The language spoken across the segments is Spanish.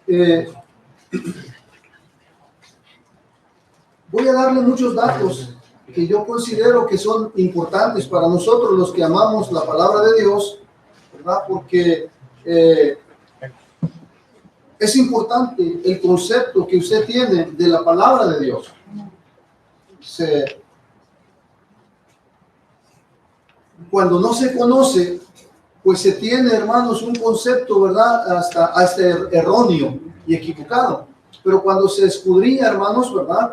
Eh, Voy a darle muchos datos que yo considero que son importantes para nosotros los que amamos la palabra de Dios, ¿verdad? Porque es importante el concepto que usted tiene de la palabra de Dios. Cuando no se conoce, pues se tiene, hermanos, un concepto, ¿verdad? Hasta erróneo y equivocado. Pero cuando se escudriña, hermanos, ¿verdad?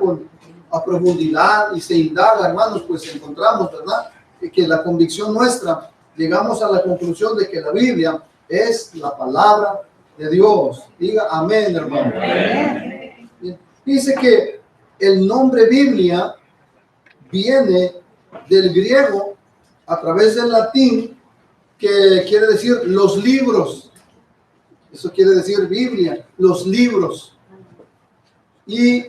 A profundidad y se indaga, hermanos, pues encontramos, ¿verdad? Que la convicción nuestra, llegamos a la conclusión de que la Biblia es la palabra de Dios. Diga amén, hermano. Amén. Dice que el nombre Biblia viene del griego a través del latín, que quiere decir los libros. Eso quiere decir Biblia, los libros. Y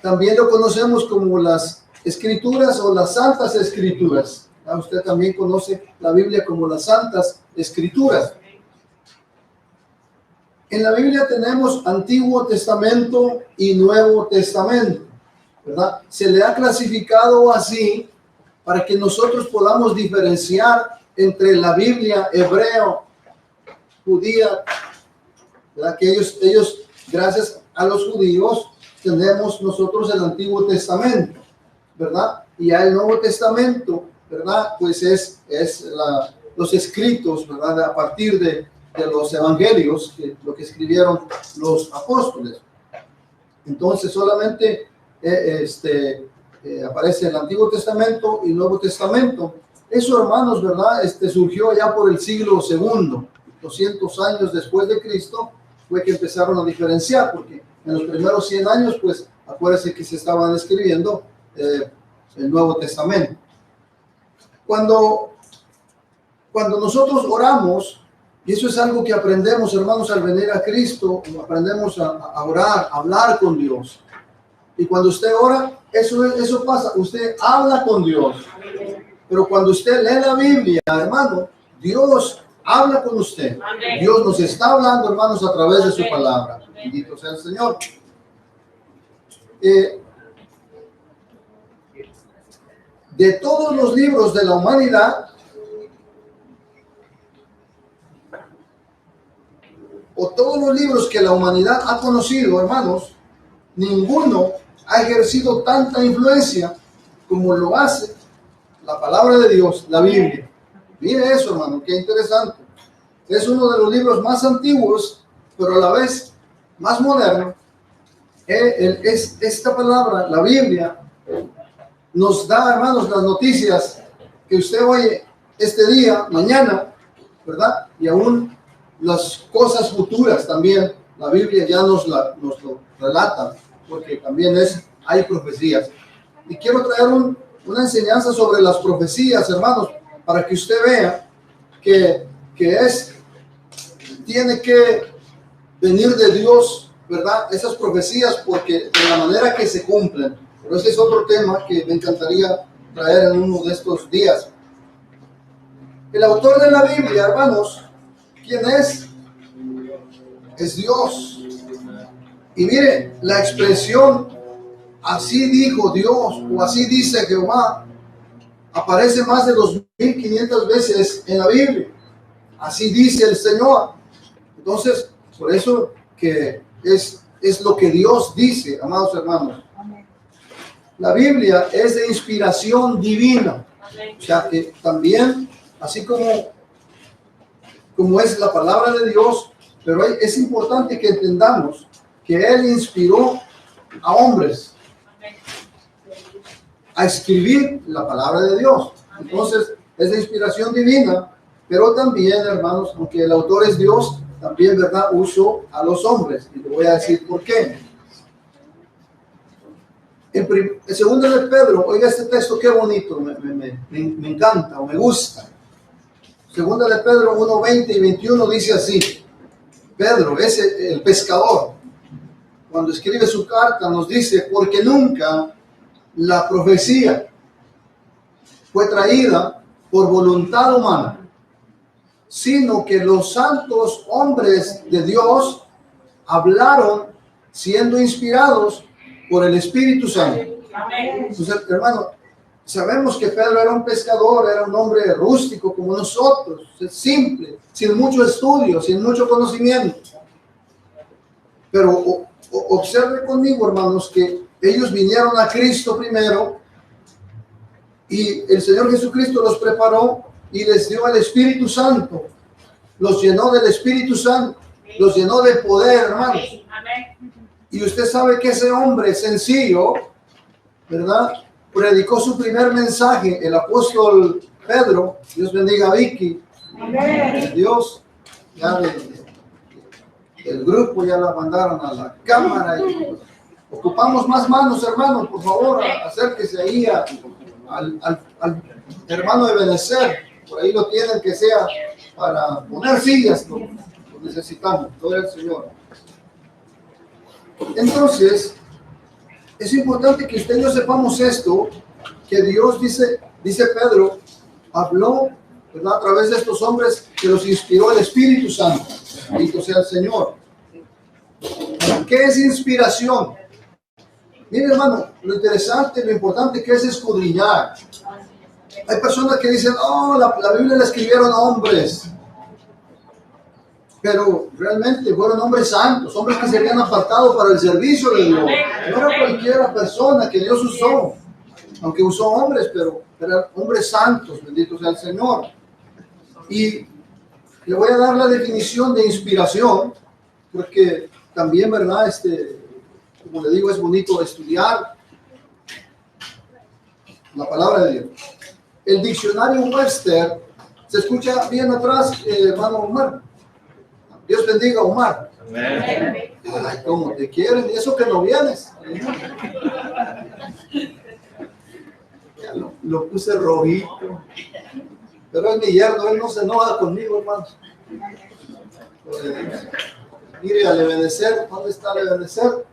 también lo conocemos como las escrituras o las santas escrituras. Usted también conoce la Biblia como las santas escrituras. En la Biblia tenemos Antiguo Testamento y Nuevo Testamento, ¿verdad? Se le ha clasificado así para que nosotros podamos diferenciar entre la Biblia hebreo, judía, ¿verdad? Que ellos, gracias a los judíos, tenemos nosotros el Antiguo Testamento, ¿verdad? Y ya el Nuevo Testamento, ¿verdad? Pues es los escritos, ¿verdad? A partir de los evangelios, lo que escribieron los apóstoles. Entonces solamente aparece el Antiguo Testamento y el Nuevo Testamento. Eso, hermanos, ¿verdad? Surgió ya por el siglo II, 200 años después de Cristo, fue que empezaron a diferenciar, porque en los primeros 100 años, pues, acuérdense que se estaban escribiendo el Nuevo Testamento. Cuando nosotros oramos, y eso es algo que aprendemos, hermanos, al venir a Cristo, aprendemos a orar, a hablar con Dios. Y cuando usted ora, eso pasa, usted habla con Dios. Pero cuando usted lee la Biblia, hermano, Dios habla con usted. Dios nos está hablando, hermanos, a través de su palabra. Bendito sea el Señor. De todos los libros de la humanidad, o todos los libros que la humanidad ha conocido, hermanos, ninguno ha ejercido tanta influencia como lo hace la palabra de Dios, la Biblia. Mire eso, hermano, qué interesante. Es uno de los libros más antiguos, pero a la vez más moderno. Esta palabra, la Biblia, nos da, hermanos, las noticias que usted oye este día, mañana, ¿verdad? Y aún las cosas futuras también, la Biblia ya nos lo relata, porque también hay profecías. Y quiero traer una enseñanza sobre las profecías, hermanos, para que usted vea que tiene que venir de Dios, ¿verdad? Esas profecías, porque de la manera que se cumplen. Pero ese es otro tema que me encantaría traer en uno de estos días. El autor de la Biblia, hermanos, ¿quién es? Es Dios. Y mire, la expresión así dijo Dios o así dice Jehová aparece más de 2500 veces en la Biblia. Así dice el Señor. Entonces, por eso que es lo que Dios dice, amados hermanos. La Biblia es de inspiración divina. O sea, que también, así como es la palabra de Dios, pero es importante que entendamos que Él inspiró a hombres a escribir la palabra de Dios. Entonces, es de inspiración divina, pero también, hermanos, aunque el autor es Dios, también, ¿verdad?, usó a los hombres. Y le voy a decir por qué. En 2 de Pedro, oiga este texto, qué bonito, me encanta o me gusta. 2 de Pedro 1, 20 y 21 dice así. Pedro, es el pescador, cuando escribe su carta nos dice, porque nunca la profecía fue traída por voluntad humana, sino que los santos hombres de Dios hablaron siendo inspirados por el Espíritu Santo. Entonces, hermano, sabemos que Pedro era un pescador, era un hombre rústico como nosotros, simple, sin mucho estudio, sin mucho conocimiento. Pero observe conmigo, hermanos, que ellos vinieron a Cristo primero y el Señor Jesucristo los preparó y les dio el Espíritu Santo. Los llenó del Espíritu Santo, los llenó de poder, hermanos. Y usted sabe que ese hombre sencillo, ¿verdad? Predicó su primer mensaje, el apóstol Pedro. Dios bendiga a Vicky. Dios, ya el grupo ya la mandaron a la cámara. Y ocupamos más manos, hermanos, por favor, acérquese ahí al hermano de Benecer. Por ahí lo tienen, que sea para poner sillas, lo necesitamos, todo el Señor. Entonces, es importante que usted y yo sepamos esto, que Dios dice Pedro, habló, ¿verdad?, a través de estos hombres que los inspiró el Espíritu Santo. Bendito sea el Señor. ¿Qué es inspiración? Mire, hermano, lo interesante, lo importante que es escudriñar. Hay personas que dicen, oh, la Biblia la escribieron hombres. Pero realmente fueron hombres santos, hombres que se habían apartado para el servicio de Dios. No era cualquier persona que Dios usó, aunque usó hombres, pero eran hombres santos, bendito sea el Señor. Y le voy a dar la definición de inspiración, porque también, ¿verdad? Como le digo, es bonito estudiar la palabra de Dios. El diccionario Webster, ¿se escucha bien atrás, hermano Omar? Dios bendiga a Omar. Amén. Ay, como te quieren, y eso que no vienes. Ya lo puse rojito. Pero es mi yerno, él no se enoja conmigo, hermanos. Mire, al Ebenezer, ¿dónde está el Ebenezer?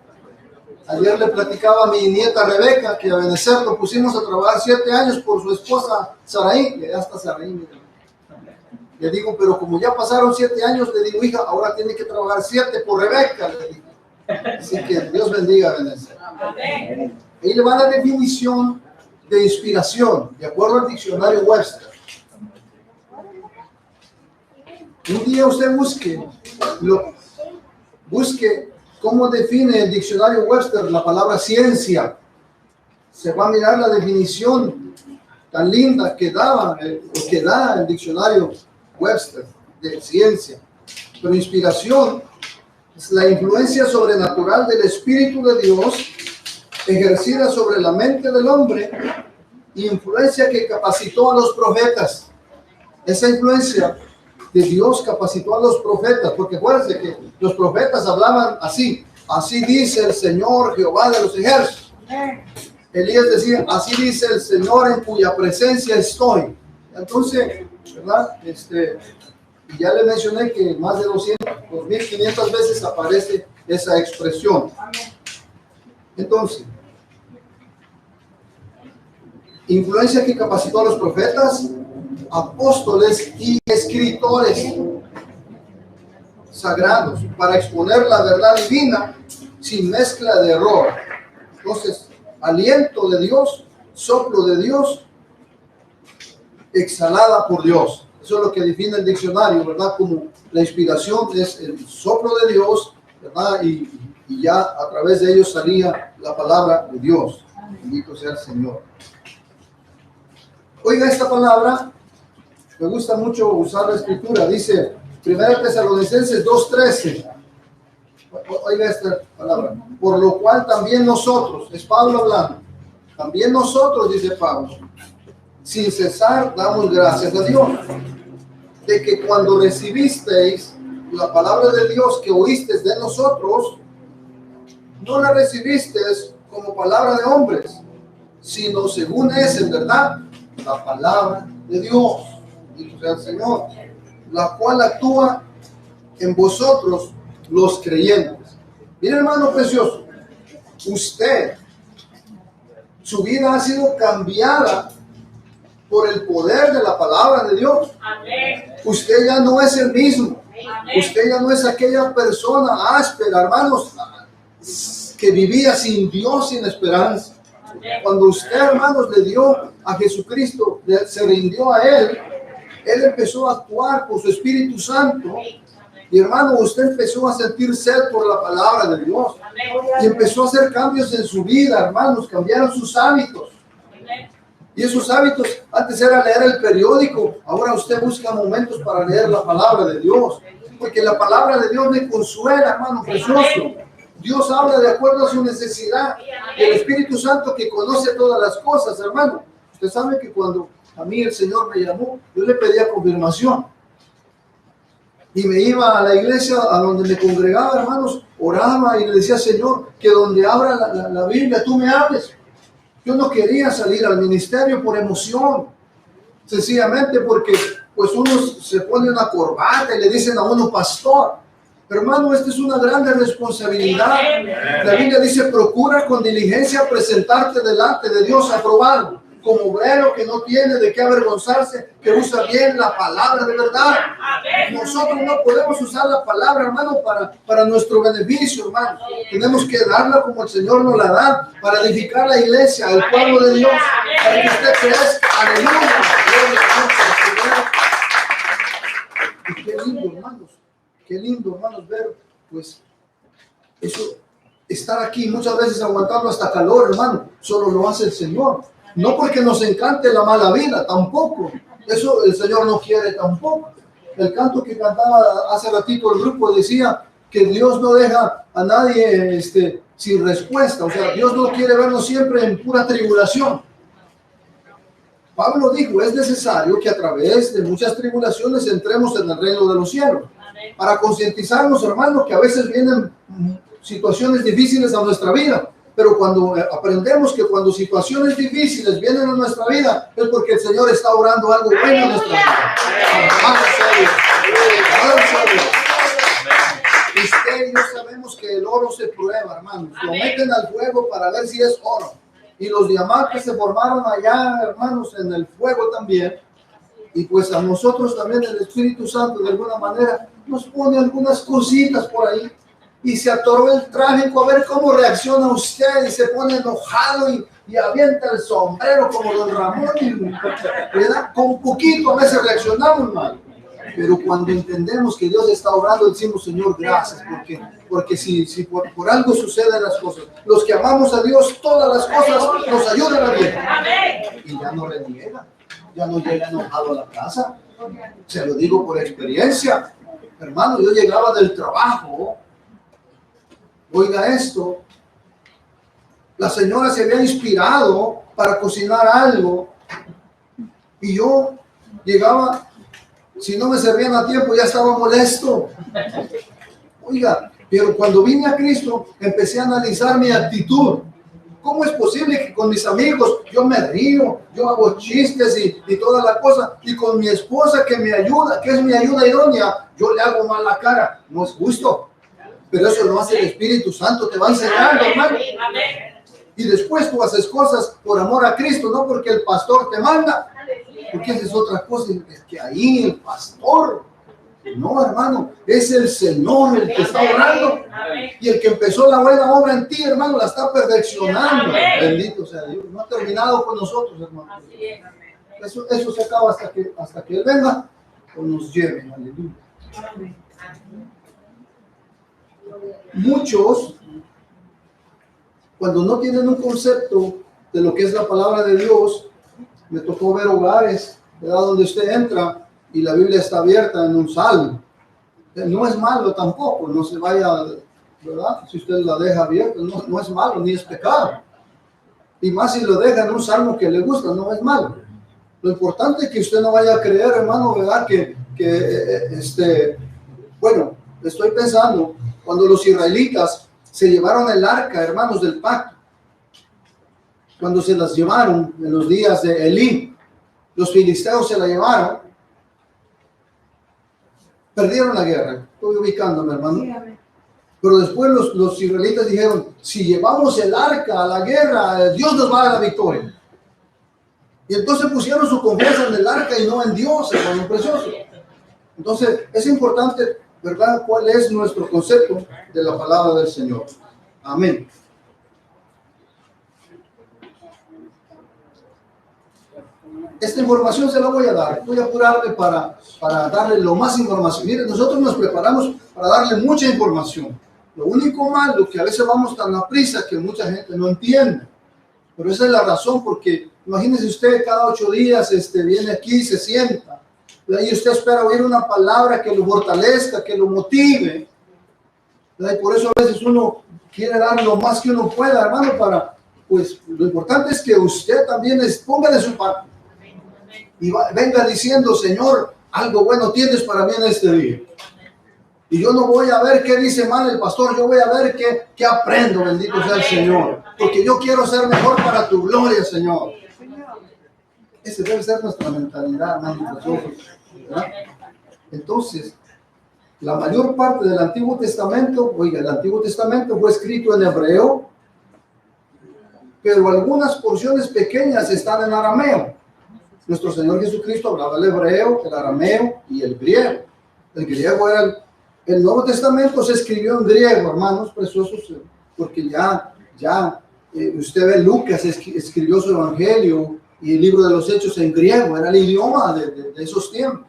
Ayer le platicaba a mi nieta Rebeca que a Ebenezer lo pusimos a trabajar 7 años por su esposa Saraí, que ya está Saraí, mire. Le digo, pero como ya pasaron 7 años, le digo, hija, ahora tiene que trabajar 7 por Rebeca, le digo. Así que Dios bendiga a Ebenezer. Ahí le va la definición de inspiración, de acuerdo al diccionario Webster. Un día usted busque cómo define el diccionario Webster la palabra ciencia. Se va a mirar la definición tan linda que da el diccionario Webster de ciencia. Pero inspiración es la influencia sobrenatural del Espíritu de Dios ejercida sobre la mente del hombre, influencia que capacitó a los profetas. Esa influencia de Dios capacitó a los profetas, porque acuérdense que los profetas hablaban así dice el Señor Jehová de los ejércitos. Elías decía, así dice el Señor en cuya presencia estoy. Entonces, ¿verdad? Ya le mencioné que más de 2.500 veces aparece esa expresión. Entonces, influencia que capacitó a los profetas, apóstoles y escritores sagrados para exponer la verdad divina sin mezcla de error. Entonces, aliento de Dios, soplo de Dios, exhalada por Dios. Eso es lo que define el diccionario, ¿verdad? Como la inspiración es el soplo de Dios, ¿verdad? Y ya a través de ellos salía la palabra de Dios. Bendito sea el Señor. Oiga esta palabra, me gusta mucho usar la escritura, dice 1 Tesalonicenses 2:13. Oiga esta palabra, por lo cual también nosotros, es Pablo hablando, también nosotros, dice Pablo, sin cesar damos gracias a Dios, de que cuando recibisteis la palabra de Dios que oísteis de nosotros, no la recibisteis como palabra de hombres, sino según es en verdad la palabra de Dios, dice el Señor, la cual actúa en vosotros los creyentes. Mire, hermano precioso, su vida ha sido cambiada por el poder de la palabra de Dios. Amén. Usted ya no es el mismo. Usted ya no es aquella persona áspera, hermanos, que vivía sin Dios, sin esperanza. Cuando usted, hermanos, le dio a Jesucristo, se rindió a Él empezó a actuar por su Espíritu Santo. Y hermano, usted empezó a sentir sed por la palabra de Dios. Y empezó a hacer cambios en su vida, hermanos. Cambiaron sus hábitos. Y esos hábitos, antes era leer el periódico. Ahora usted busca momentos para leer la palabra de Dios. Porque la palabra de Dios le consuela, hermano, precioso. Dios habla de acuerdo a su necesidad. Y el Espíritu Santo que conoce todas las cosas, hermano. Usted sabe que cuando a mí el Señor me llamó, yo le pedía confirmación. Y me iba a la iglesia a donde me congregaba, hermanos, oraba y le decía, Señor, que donde abra la Biblia tú me hables. Yo no quería salir al ministerio por emoción, sencillamente porque pues uno se pone una corbata y le dicen a uno pastor. Pero hermano, esta es una grande responsabilidad. La Biblia dice, procura con diligencia presentarte delante de Dios aprobado, como obrero que no tiene de qué avergonzarse, que usa bien la palabra de verdad. Nosotros no podemos usar la palabra, hermano, para nuestro beneficio, hermano. Tenemos que darla como el Señor nos la da, para edificar la iglesia, el pueblo de Dios, para que usted crezca. Aleluya. Y qué lindo, hermanos, ver, pues, eso, estar aquí muchas veces aguantando hasta calor, hermano, solo lo hace el Señor. No porque nos encante la mala vida, tampoco. Eso el Señor no quiere tampoco. El canto que cantaba hace ratito el grupo decía que Dios no deja a nadie sin respuesta. O sea, Dios no quiere vernos siempre en pura tribulación. Pablo dijo, es necesario que a través de muchas tribulaciones entremos en el reino de los cielos. Para concientizarnos, hermanos, que a veces vienen situaciones difíciles a nuestra vida. Pero cuando aprendemos que cuando situaciones difíciles vienen a nuestra vida, es porque el Señor está obrando algo bueno en nuestra vida. Usted y yo sabemos que el oro se prueba, hermanos. Lo meten al fuego para ver si es oro. Y los diamantes se formaron allá, hermanos, en el fuego también. Y pues a nosotros también el Espíritu Santo de alguna manera nos pone algunas cositas por ahí. Y se atoró el trágico a ver cómo reacciona usted y se pone enojado y avienta el sombrero como don Ramón y ¿verdad? Con poquito a veces reaccionamos mal, pero cuando entendemos que Dios está obrando decimos Señor gracias, porque si por algo suceden las cosas, los que amamos a Dios todas las cosas nos ayudan a bien y ya no reniega, ya no llega enojado a la casa. Se lo digo por experiencia, hermano. Yo llegaba del trabajo. Oiga esto, la señora se había inspirado para cocinar algo y yo llegaba, si no me servían a tiempo ya estaba molesto. Oiga, pero cuando vine a Cristo empecé a analizar mi actitud. ¿Cómo es posible que con mis amigos yo me río, yo hago chistes y toda la cosa, y con mi esposa que me ayuda, que es mi ayuda idónea, yo le hago mal la cara? No es justo. Pero eso lo hace el Espíritu Santo, te va enseñando, hermano. Y después tú haces cosas por amor a Cristo, no porque el pastor te manda. Porque esa es otra cosa, es que ahí el pastor, no, hermano, es el Señor el que está obrando. Y el que empezó la buena obra en ti, hermano, la está perfeccionando. Bendito sea Dios. No ha terminado con nosotros, hermano. Eso se acaba hasta que Él venga o nos lleve. Aleluya. Muchos, cuando no tienen un concepto de lo que es la palabra de Dios, me tocó ver hogares, ¿verdad?, donde usted entra y la Biblia está abierta en un salmo. No es malo tampoco, no se vaya, ¿verdad? Si usted la deja abierta, no es malo ni es pecado. Y más si lo deja en un salmo que le gusta, no es malo. Lo importante es que usted no vaya a creer, hermano, ¿verdad? Bueno, estoy pensando, cuando los israelitas se llevaron el arca, hermanos, del pacto, cuando se las llevaron en los días de Elí, los filisteos se la llevaron, perdieron la guerra. Estoy ubicándome, hermano. Pero después los israelitas dijeron, si llevamos el arca a la guerra, Dios nos va a dar la victoria. Y entonces pusieron su confianza en el arca y no en Dios, hermano precioso. Entonces es importante ¿verdad?, cuál es nuestro concepto de la palabra del Señor. Amén. Esta información se la voy a dar. Voy a apurarme para darle lo más información. Miren, nosotros nos preparamos para darle mucha información. Lo único malo que a veces vamos tan a prisa que mucha gente no entiende. Pero esa es la razón, porque imagínese usted, cada 8 días viene aquí, se sienta. Y usted espera oír una palabra que lo fortalezca, que lo motive. Y por eso a veces uno quiere dar lo más que uno pueda, hermano, pues lo importante es que usted también ponga de su parte. Y venga diciendo, Señor, algo bueno tienes para mí en este día. Y yo no voy a ver qué dice mal el pastor, yo voy a ver qué aprendo, bendito sea el Señor. Porque yo quiero ser mejor para tu gloria, Señor. Esa debe ser nuestra mentalidad, hermanos. Entonces, la mayor parte del Antiguo Testamento, oiga, el Antiguo Testamento fue escrito en hebreo, pero algunas porciones pequeñas están en arameo. Nuestro Señor Jesucristo hablaba el hebreo, el arameo y el griego. El griego era el Nuevo Testamento se escribió en griego, hermanos preciosos, porque ya usted ve, Lucas escribió su evangelio y el libro de los Hechos en griego, era el idioma de esos tiempos.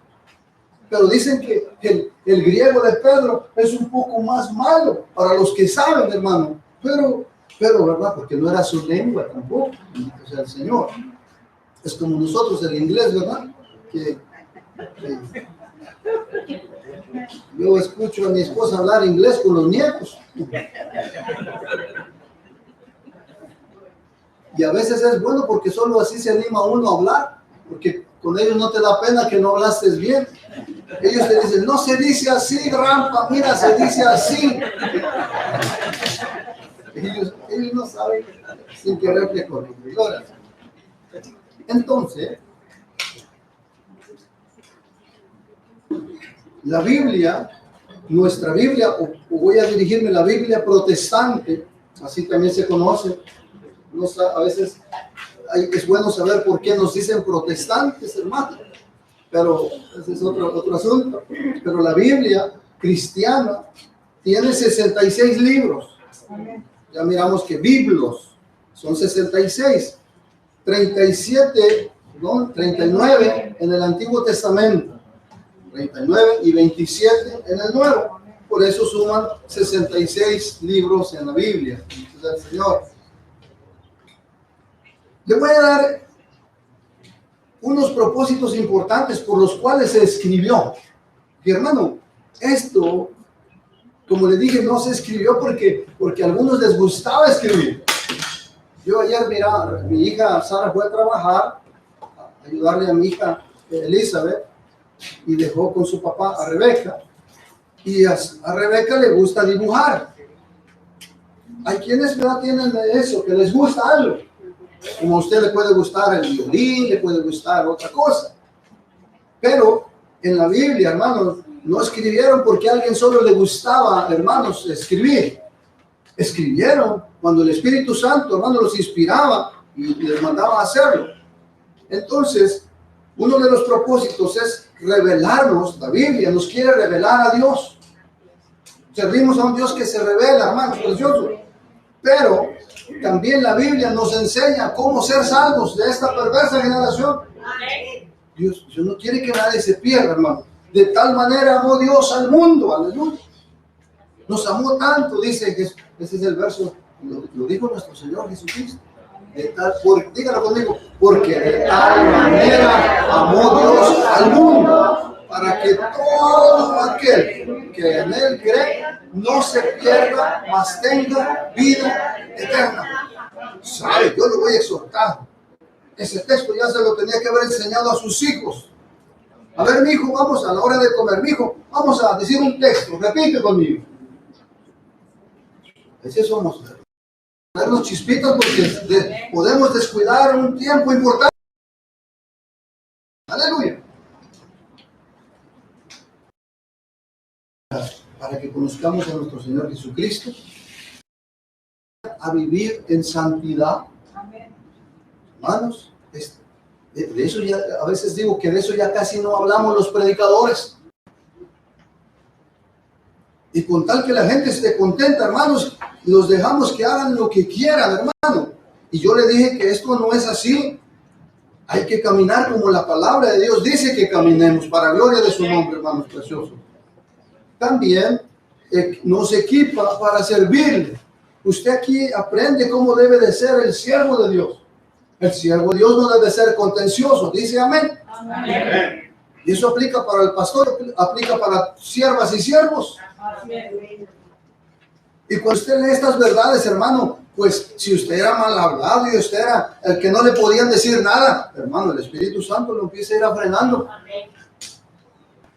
Pero dicen que el griego de Pedro es un poco más malo para los que saben, hermano. Pero ¿verdad? Porque no era su lengua tampoco, o sea, el Señor. Es como nosotros el inglés, ¿verdad? Que yo escucho a mi esposa hablar inglés con los nietos. Y a veces es bueno porque solo así se anima uno a hablar, porque con ellos no te da pena que no hablaste bien. Ellos te dicen, no se dice así, Rampa, mira, se dice así. Ellos no saben sin querer que corrigen. Entonces, la Biblia, nuestra Biblia, o voy a dirigirme a la Biblia protestante, así también se conoce. A veces es bueno saber por qué nos dicen protestantes, hermano, pero ese es otro asunto. Pero la Biblia cristiana tiene 66 libros. Ya miramos que biblos son 66, 37, ¿no? 39 en el Antiguo Testamento, 39 y 27 en el Nuevo. Por eso suman 66 libros en la Biblia. Entonces, el Señor. Le voy a dar unos propósitos importantes por los cuales se escribió. Y hermano, esto, como le dije, no se escribió porque a algunos les gustaba escribir. Yo ayer, mira, mi hija Sara fue a trabajar, a ayudarle a mi hija Elizabeth, y dejó con su papá a Rebeca. Y a Rebeca le gusta dibujar. Hay quienes no tienen eso, que les gusta algo. Como a usted le puede gustar el violín, le puede gustar otra cosa. Pero en la Biblia, hermanos, no escribieron porque a alguien solo le gustaba, hermanos, escribir. Escribieron cuando el Espíritu Santo, hermanos, los inspiraba y les mandaba a hacerlo. Entonces, uno de los propósitos es revelarnos. La Biblia nos quiere revelar a Dios. Servimos a un Dios que se revela, hermanos, preciosos. Pero también la Biblia nos enseña cómo ser salvos de esta perversa generación. Dios no quiere que nadie se pierda, hermano. De tal manera amó Dios al mundo, aleluya. Nos amó tanto, dice que ese es el verso, lo dijo nuestro Señor Jesucristo. Dígalo conmigo, porque de tal manera amó Dios al mundo, para que todo aquel que en él cree no se pierda, mas tenga vida eterna. ¿Sabe? Yo lo voy a exhortar. Ese texto ya se lo tenía que haber enseñado a sus hijos. A ver, mi hijo, vamos a la hora de comer, mi hijo, vamos a decir un texto, repite conmigo. Ese somos. Darnos chispitas porque podemos descuidar un tiempo importante. Aleluya. Para que conozcamos a nuestro Señor Jesucristo, a vivir en santidad. Hermanos, de eso ya, a veces digo que de eso ya casi no hablamos los predicadores. Y con tal que la gente esté contenta, hermanos, los dejamos que hagan lo que quieran, hermano. Y yo le dije que esto no es así. Hay que caminar como la palabra de Dios dice que caminemos, para gloria de su nombre, hermanos preciosos. También nos equipa para servirle. Usted aquí aprende cómo debe de ser el siervo de Dios. El siervo de Dios no debe ser contencioso. Dice amén. Amén. Y eso aplica para el pastor, aplica para siervas y siervos. Y cuando usted lee estas verdades, hermano, pues si usted era mal hablado y usted era el que no le podían decir nada, hermano, el Espíritu Santo lo empieza a ir frenando.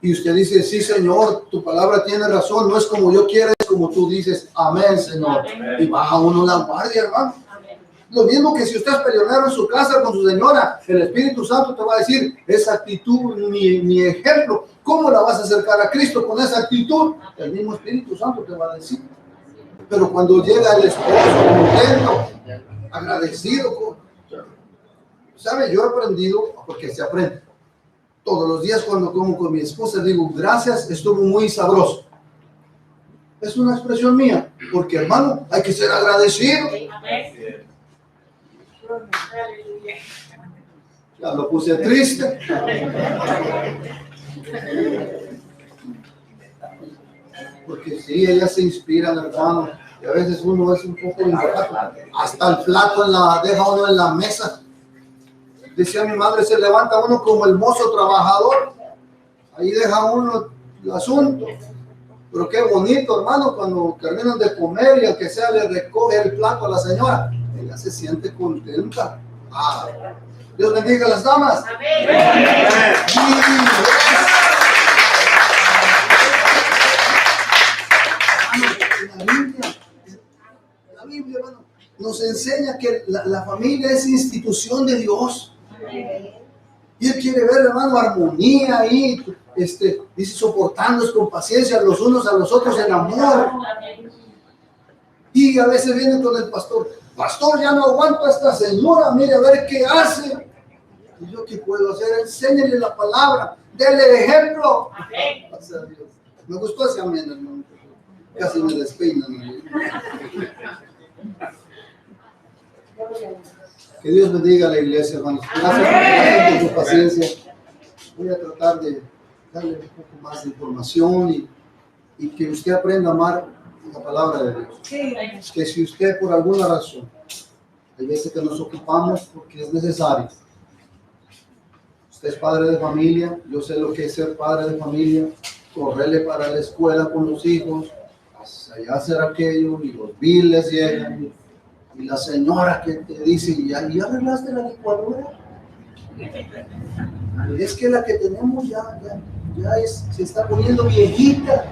Y usted dice, sí, Señor, tu palabra tiene razón, no es como yo quiero, es como tú dices, amén, Señor. Amén. Y baja uno la guardia, hermano. Amén. Lo mismo que si usted es peleonero en su casa con su señora, el Espíritu Santo te va a decir, esa actitud, mi ejemplo, ¿cómo la vas a acercar a Cristo con esa actitud? El mismo Espíritu Santo te va a decir. Pero cuando llega el esposo contento, agradecido, ¿sabe? Yo he aprendido, porque se aprende. Todos los días cuando como con mi esposa digo, gracias, estuvo muy sabroso. Es una expresión mía, porque hermano, hay que ser agradecido. Ya lo puse triste. Porque sí, ellas se inspiran, hermano. Y a veces uno es un poco ingrato. Hasta el plato deja uno en la mesa. Decía mi madre, se levanta uno como el mozo trabajador. Ahí deja uno el asunto. Pero qué bonito, hermano, cuando terminan de comer y al que sea le recoge el plato a la señora. Ella se siente contenta. Ah, Dios bendiga a las damas. Amén. La Biblia, hermano, nos enseña que la familia es institución de Dios. Y Él quiere ver, hermano, armonía ahí, dice, soportándonos con paciencia los unos a los otros en amor. Y a veces vienen con el pastor, pastor, ya no aguanto a esta señora, mire a ver qué hace. Y yo, ¿qué puedo hacer? Enséñele la palabra, déle ejemplo. Gracias a Dios. Me gustó ese amén, hermano. Casi me despeinan. Que Dios bendiga a la iglesia, hermanos. Gracias por su paciencia. Voy a tratar de darle un poco más de información y que usted aprenda a amar la palabra de Dios. Que si usted por alguna razón, hay veces que nos ocupamos porque es necesario. Usted es padre de familia, yo sé lo que es ser padre de familia, correrle para la escuela con los hijos, allá hacer aquello, y los biles llegan. Y la señora que te dice, ¿ya arreglaste la licuadora? Es que la que tenemos se está poniendo viejita.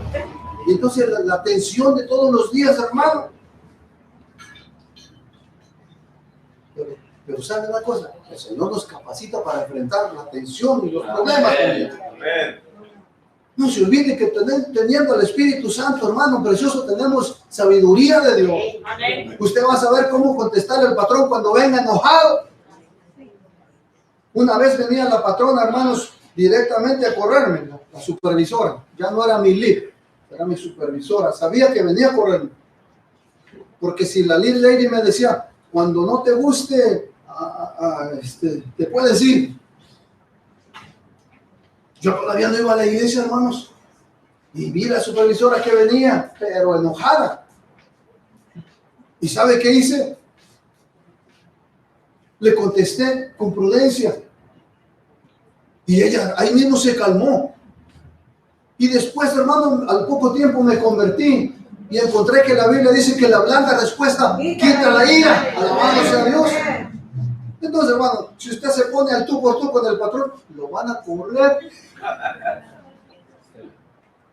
Y entonces la tensión de todos los días, hermano. Pero ¿sabe una cosa? El Señor nos capacita para enfrentar la tensión y los problemas. Amén. No se olvide que teniendo al Espíritu Santo, hermano precioso, tenemos sabiduría de Dios. Amén. Usted va a saber cómo contestarle al patrón cuando venga enojado. Una vez venía la patrona, hermanos, directamente a correrme, la supervisora. Ya no era mi lead, era mi supervisora. Sabía que venía a correrme. Porque si la lead lady me decía, cuando no te guste, te puedes ir. Yo todavía no iba a la iglesia, hermanos, y vi a la supervisora que venía, pero enojada. ¿Y sabe qué hice? Le contesté con prudencia. Y ella ahí mismo se calmó. Y después, hermano, al poco tiempo me convertí y encontré que la Biblia dice que la blanda respuesta quita la ira. Alabado sea Dios. Entonces, hermano, si usted se pone al tú por tú con el patrón, lo van a correr.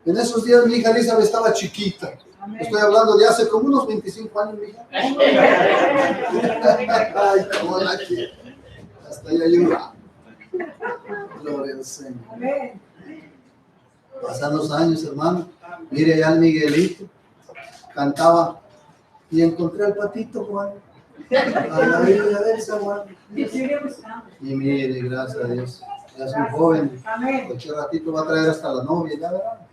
En esos días mi hija Elizabeth estaba chiquita. Estoy hablando de hace como unos 25 años, mi hija. Ay, cómo la quiero. Hasta ella llora. Gloria al Señor. Pasan los años, hermano. Mire allá al Miguelito. Cantaba. Y encontré al patito, Juan. A la Biblia de esa, Juan. Y mire, gracias a Dios. Ya es un joven. Cualquier ratito va a traer hasta la novia, ya verán.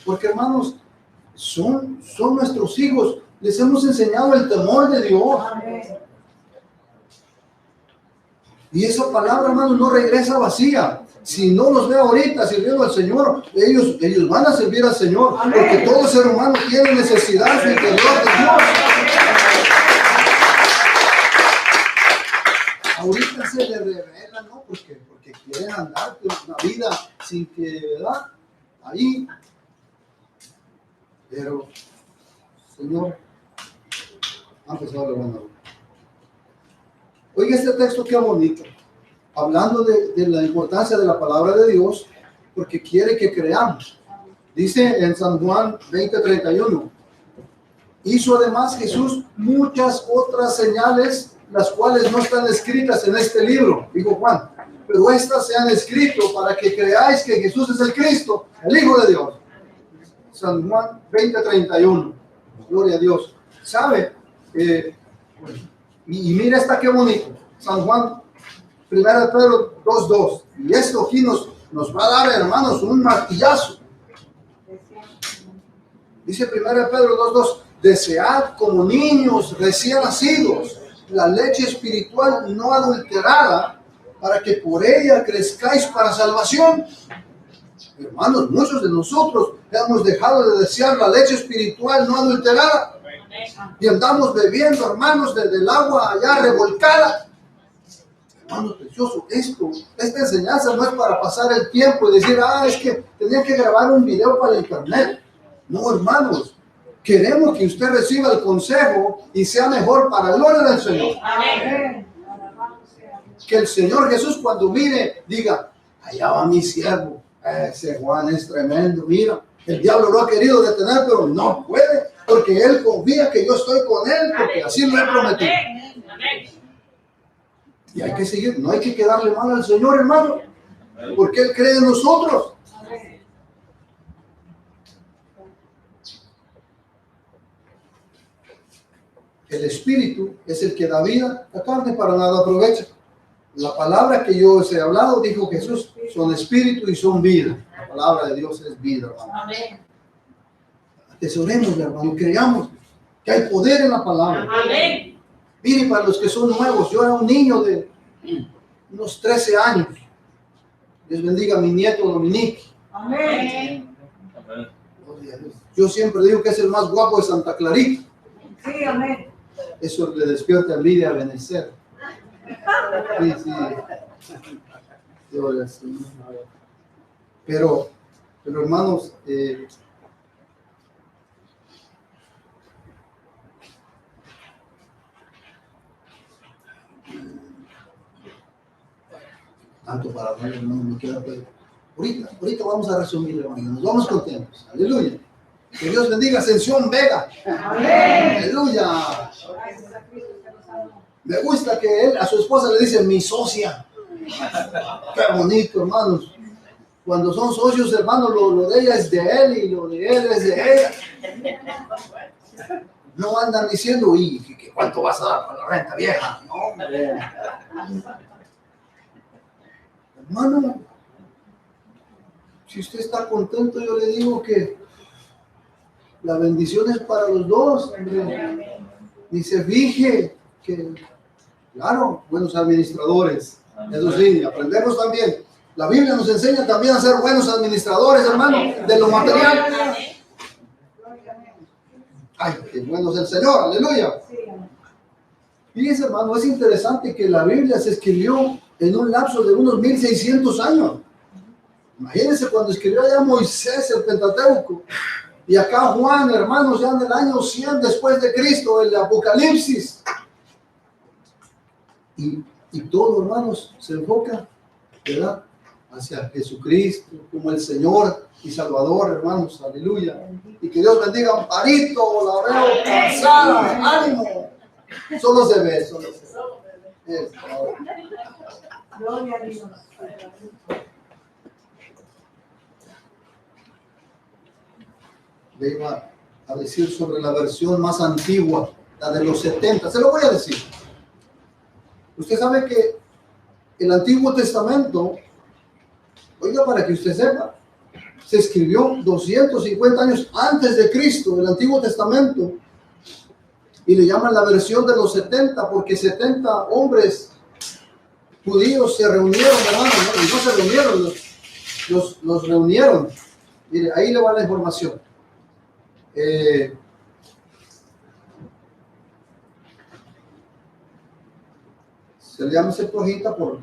Porque, hermanos, son nuestros hijos. Les hemos enseñado el temor de Dios. Y esa palabra, hermanos, no regresa vacía. Si no los ve ahorita sirviendo al Señor, ellos van a servir al Señor. Porque todo ser humano tiene necesidad del temor de Dios. Ahorita se le revela, ¿no? Porque quieren andar una vida sin que, ¿verdad? Ahí. Pero, Señor, ha empezado la buena obra. Oiga este texto, qué bonito. Hablando de la importancia de la palabra de Dios, porque quiere que creamos. Dice en San Juan 20:31. Hizo además Jesús muchas otras señales, las cuales no están escritas en este libro, dijo Juan. Pero estas se han escrito para que creáis que Jesús es el Cristo, el Hijo de Dios. San Juan 20:31. Gloria a Dios. ¿Sabe? Y mira esta qué bonito. San Juan, 1 Pedro 2:2. Y esto aquí nos va a dar, hermanos, un martillazo. Dice 1 Pedro 2:2. Desead como niños recién nacidos la leche espiritual no adulterada, para que por ella crezcáis para salvación. Hermanos, muchos de nosotros hemos dejado de desear la leche espiritual no adulterada y andamos bebiendo, hermanos, del agua allá revolcada. Hermanos preciosos, esta enseñanza no es para pasar el tiempo y decir, es que tenía que grabar un video para el internet. No, hermanos, queremos que usted reciba el consejo y sea mejor para la gloria del Señor. Amén. Que el Señor Jesús cuando mire diga, allá va mi siervo, ese Juan es tremendo, mira, el diablo lo ha querido detener, pero no puede, porque él confía que yo estoy con él, porque así lo he prometido. Y hay que seguir, no hay que quedarle mal al Señor, hermano, porque él cree en nosotros. El espíritu es el que da vida, la carne para nada aprovecha. La palabra que yo os he hablado, dijo Jesús, son espíritu y son vida. La palabra de Dios es vida, hermano. Amén. Atesoremos, hermano, creamos que hay poder en la palabra. Amén. Miren, para los que son nuevos, yo era un niño de unos 13 años. Dios bendiga a mi nieto Dominique. Amén. Yo siempre digo que es el más guapo de Santa Clarita. Sí, amén. Eso le despierta envidia a Benecer. Sí. Pero hermanos, tanto para hablar, hermano, me queda pues. Ahorita vamos a resumir, hermano. Nos vamos contentos. Aleluya. Que Dios bendiga a Ascensión Vega. Amén. Aleluya. Me gusta que él a su esposa le dice mi socia. Qué bonito, hermanos. Cuando son socios, hermanos, lo de ella es de él y lo de él es de ella. No andan diciendo, ¿y cuánto vas a dar para la renta vieja? No, hombre. Hermano, si usted está contento, yo le digo que la bendición es para los dos, hombre. Ni se fije que, claro, buenos administradores. Eso sí, aprendemos también. La Biblia nos enseña también a ser buenos administradores, hermano, de lo material. Ay, qué bueno es el Señor, aleluya. Fíjense, hermano, es interesante que la Biblia se escribió en un lapso de unos 1600 años. Imagínense cuando escribió allá Moisés el Pentateuco. Y acá Juan, hermanos, ya en el año 100 después de Cristo, el Apocalipsis. Y todo, hermanos, se enfoca, ¿verdad?, hacia Jesucristo como el Señor y Salvador, hermanos, aleluya. Y que Dios bendiga a Amparito, la veo cansada, ánimo. Solo se ve. Gloria a Dios. Le iba a decir sobre la versión más antigua, la de los 70. Se lo voy a decir. Usted sabe que el Antiguo Testamento, oiga, para que usted sepa, se escribió 250 años antes de Cristo, el Antiguo Testamento, y le llaman la versión de los 70 porque 70 hombres judíos se reunieron, hermano, ¿no? Y no se reunieron, los reunieron. Mire, ahí le va la información. Se le llama Septuaginta por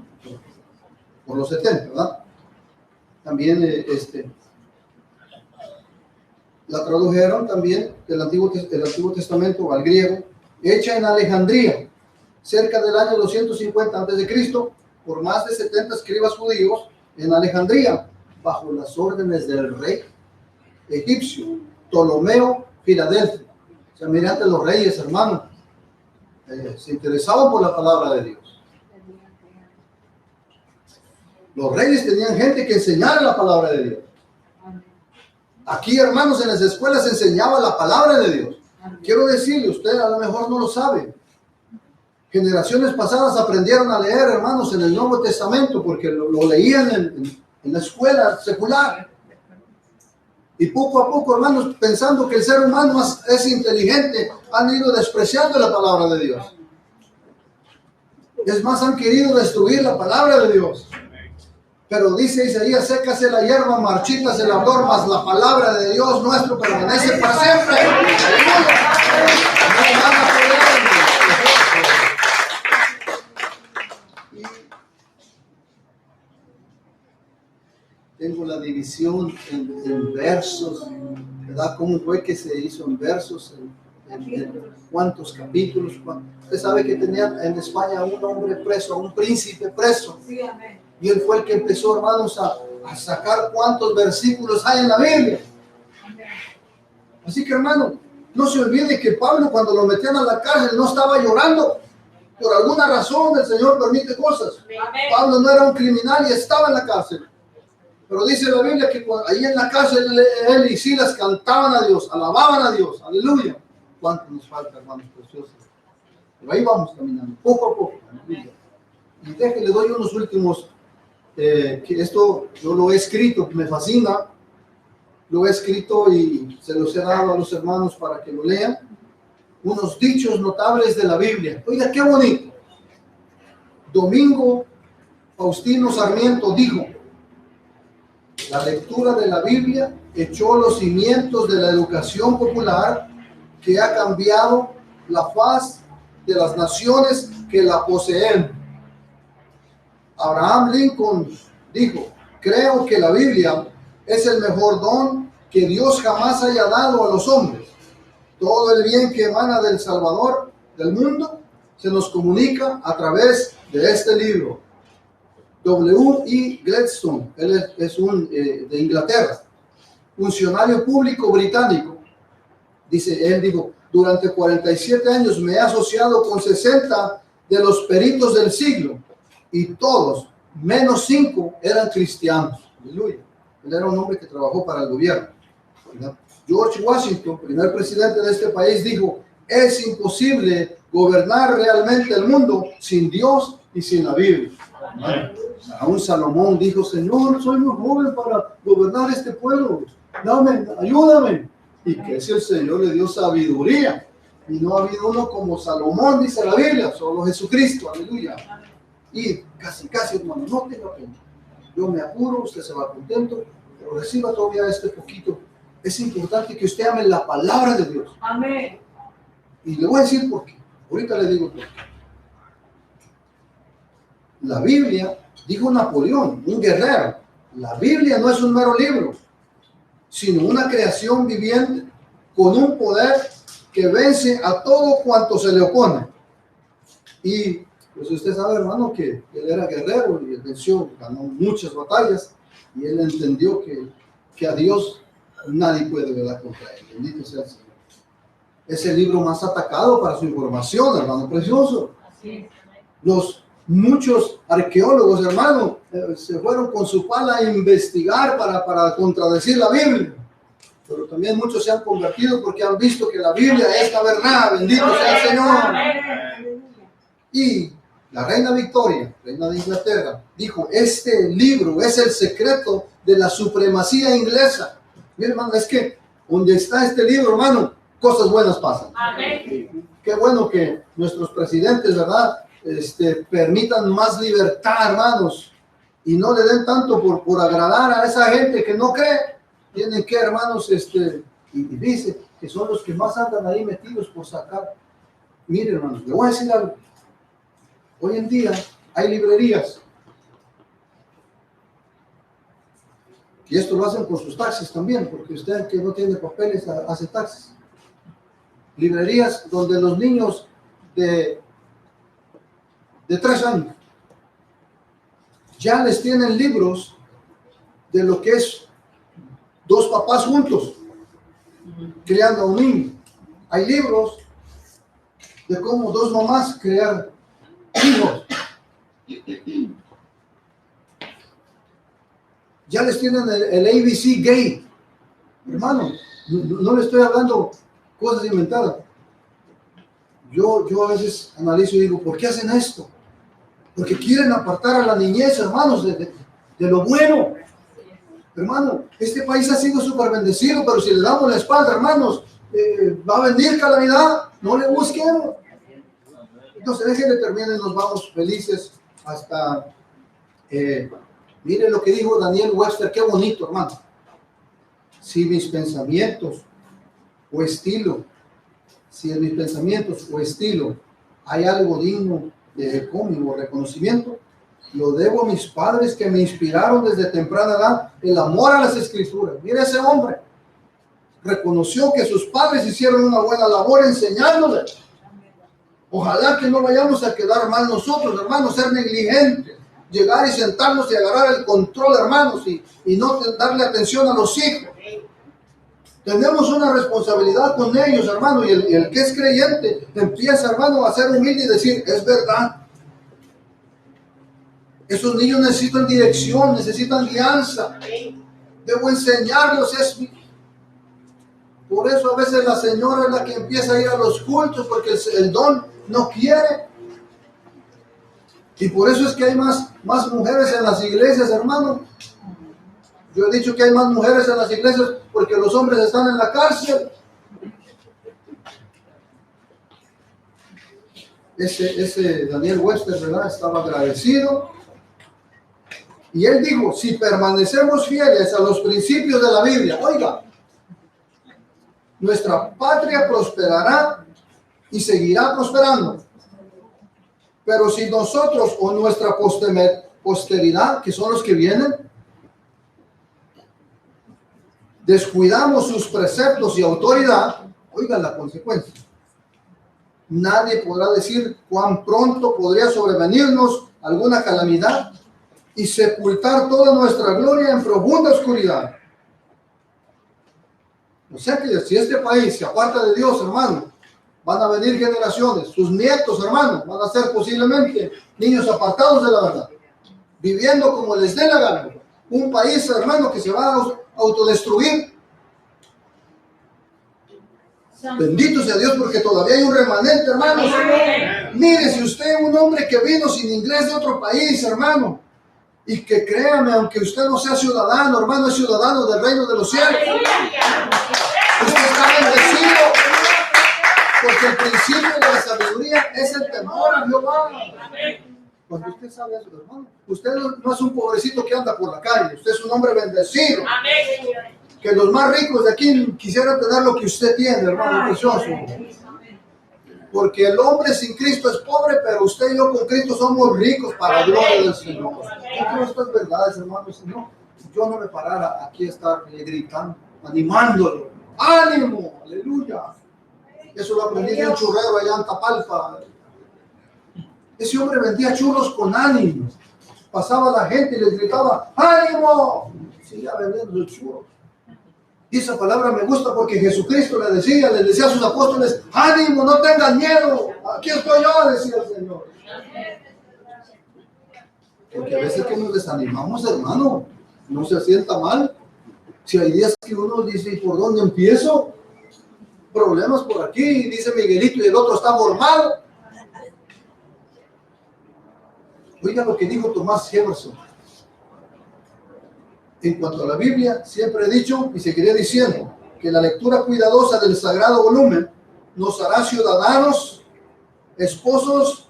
los 70, ¿verdad? También la tradujeron también del Antiguo Testamento al griego, hecha en Alejandría, cerca del año 250 a.C., por más de 70 escribas judíos en Alejandría, bajo las órdenes del rey egipcio Ptolomeo Filadelfo. O sea, mirante los reyes, hermano, se interesaban por la palabra de Dios. Los reyes tenían gente que enseñara la palabra de Dios. Aquí, hermanos, en las escuelas se enseñaba la palabra de Dios. Quiero decirle, usted a lo mejor no lo sabe. Generaciones pasadas aprendieron a leer, hermanos, en el Nuevo Testamento, porque lo leían en la escuela secular. Y poco a poco, hermanos, pensando que el ser humano es inteligente, han ido despreciando la palabra de Dios. Es más, han querido destruir la palabra de Dios. Pero dice Isaías, sécase la hierba, marchítase la flor, mas la palabra de Dios nuestro permanece para siempre. Tengo la división en versos, ¿verdad? ¿Cómo fue que se hizo en versos? En cuántos capítulos. Usted sabe que tenían en España un hombre preso, un príncipe preso. Sí, amén. Y él fue el que empezó, hermanos, a sacar cuántos versículos hay en la Biblia. Así que, hermano, no se olvide que Pablo, cuando lo metían a la cárcel, no estaba llorando. Por alguna razón el Señor permite cosas. Pablo no era un criminal y estaba en la cárcel. Pero dice la Biblia que ahí en la cárcel él y Silas cantaban a Dios, alababan a Dios. Aleluya. ¿Cuánto nos falta, hermanos preciosos? Pero ahí vamos caminando, poco a poco. Aleluya. Y déjenle, doy unos últimos, que esto yo lo he escrito, me fascina. Lo he escrito y se los he dado a los hermanos para que lo lean. Unos dichos notables de la Biblia. Oiga, qué bonito. Domingo Faustino Sarmiento dijo: la lectura de la Biblia echó los cimientos de la educación popular que ha cambiado la faz de las naciones que la poseen. Abraham Lincoln dijo: creo que la Biblia es el mejor don que Dios jamás haya dado a los hombres. Todo el bien que emana del Salvador del mundo se nos comunica a través de este libro. W.E. Gladstone, él es de Inglaterra, funcionario público británico. Él dijo: durante 47 años me he asociado con 60 de los peritos del siglo y todos, menos 5, eran cristianos. Aleluya. Él era un hombre que trabajó para el gobierno. George Washington, primer presidente de este país, dijo: es imposible gobernar realmente el mundo sin Dios y sin la Biblia. Aún Salomón dijo: Señor, soy muy joven para gobernar este pueblo, ayúdame. Y que si el Señor le dio sabiduría, y no ha habido uno como Salomón, dice la Biblia, solo Jesucristo. Aleluya. Y casi, hermano, no tenga pena. Yo me apuro, usted se va contento, pero reciba todavía este poquito. Es importante que usted ame la palabra de Dios. Amén. Y le voy a decir por qué. Ahorita le digo por qué. La Biblia, dijo Napoleón, un guerrero, la Biblia no es un mero libro, sino una creación viviente con un poder que vence a todo cuanto se le opone. Y pues usted sabe, hermano, que él era guerrero y él venció, ganó muchas batallas y él entendió que a Dios nadie puede velar contra él. Bendito sea el Señor. Es el libro más atacado para su información, hermano precioso. Muchos arqueólogos, hermano, se fueron con su pala a investigar para contradecir la Biblia. Pero también muchos se han convertido porque han visto que la Biblia es la verdad. Bendito sea el Señor. Y la reina Victoria, reina de Inglaterra, dijo: este libro es el secreto de la supremacía inglesa. Mire, hermano, es que donde está este libro, hermano, cosas buenas pasan. Amén. Qué bueno que nuestros presidentes, ¿verdad? Permitan más libertad, hermanos, y no le den tanto por agradar a esa gente que no cree. Tienen que, hermanos, y dice que son los que más andan ahí metidos por sacar. Mire, hermanos, le voy a decir algo. Hoy en día hay librerías, y esto lo hacen por sus taxis también, porque usted que no tiene papeles hace taxis. Librerías donde los niños de 3 años ya les tienen libros de lo que es 2 papás juntos criando a un niño. Hay libros de cómo 2 mamás crear hijos. Ya les tienen el ABC gay. Hermano, no le estoy hablando cosas inventadas. Yo a veces analizo y digo, ¿por qué hacen esto? Porque quieren apartar a la niñez, hermanos, de lo bueno. Hermano, este país ha sido súper bendecido, pero si le damos la espalda, hermanos, va a venir calamidad. No le busquen. Entonces, déjenle terminar y nos vamos felices hasta... miren lo que dijo Daniel Webster, qué bonito, hermano. Si en mis pensamientos o estilo hay algo digno de encomio o reconocimiento, lo debo a mis padres que me inspiraron desde temprana edad el amor a las escrituras. Mire, ese hombre reconoció que sus padres hicieron una buena labor enseñándole. Ojalá que no vayamos a quedar mal nosotros, hermanos, ser negligentes, llegar y sentarnos y agarrar el control, hermanos, y no darle atención a los hijos. Tenemos una responsabilidad con ellos, hermano, y el que es creyente empieza, hermano, a ser humilde y decir, es verdad. Esos niños necesitan dirección, necesitan guianza. Debo enseñarlos. Por eso a veces la señora es la que empieza a ir a los cultos, porque el don no quiere. Y por eso es que hay más mujeres en las iglesias, hermano. Yo he dicho que hay más mujeres en las iglesias porque los hombres están en la cárcel. Ese Daniel Webster, ¿verdad? Estaba agradecido. Y él dijo, si permanecemos fieles a los principios de la Biblia, oiga, nuestra patria prosperará y seguirá prosperando. Pero si nosotros o nuestra posteridad, que son los que vienen, descuidamos sus preceptos y autoridad, oigan la consecuencia. Nadie podrá decir cuán pronto podría sobrevenirnos alguna calamidad y sepultar toda nuestra gloria en profunda oscuridad. O sea que si este país se aparta de Dios, hermano, van a venir generaciones, sus nietos, hermano, van a ser posiblemente niños apartados de la verdad, viviendo como les dé la gana. Un país, hermano, que se va a autodestruir. Bendito sea Dios porque todavía hay un remanente, hermanos. Mire, si usted es un hombre que vino sin inglés de otro país, hermano, y que créame, aunque usted no sea ciudadano, hermano, es ciudadano del reino de los cielos. Usted está bendecido porque el principio de la sabiduría es el temor a Jehová. Cuando usted sabe eso, hermano, usted no es un pobrecito que anda por la calle, usted es un hombre bendecido. Que los más ricos de aquí quisieran tener lo que usted tiene, hermano precioso. Porque el hombre sin Cristo es pobre, pero usted y yo con Cristo somos ricos para la gloria del Señor. Yo creo estas verdades, hermano, Señor. Yo no me parara aquí a estar gritando, animándolo. ¡Ánimo! ¡Aleluya! Eso lo aprendí de un churrero allá en Tapalpa. Ese hombre vendía churros con ánimo. Pasaba la gente y les gritaba, ¡ánimo! Seguía vendiendo los churros. Y esa palabra me gusta porque Jesucristo les decía a sus apóstoles, ánimo, no tengan miedo, aquí estoy yo, decía el Señor. Porque a veces que nos desanimamos, hermano, no se sienta mal. Si hay días que uno dice, ¿y por dónde empiezo? Problemas por aquí, dice Miguelito, y el otro está formado. Oiga lo que dijo Tomás Jefferson. En cuanto a la Biblia, siempre he dicho y seguiré diciendo que la lectura cuidadosa del sagrado volumen nos hará ciudadanos, esposos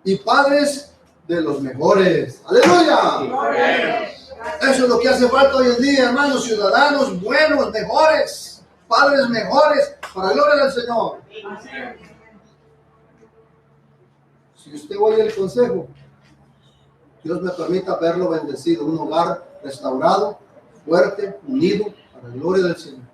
y padres de los mejores. ¡Aleluya! Eso es lo que hace falta hoy en día, hermanos, ciudadanos buenos, mejores, padres mejores, para la gloria del Señor. Si usted oye el consejo, Dios me permita verlo bendecido, un hogar restaurado, fuerte, unido, para la gloria del Señor.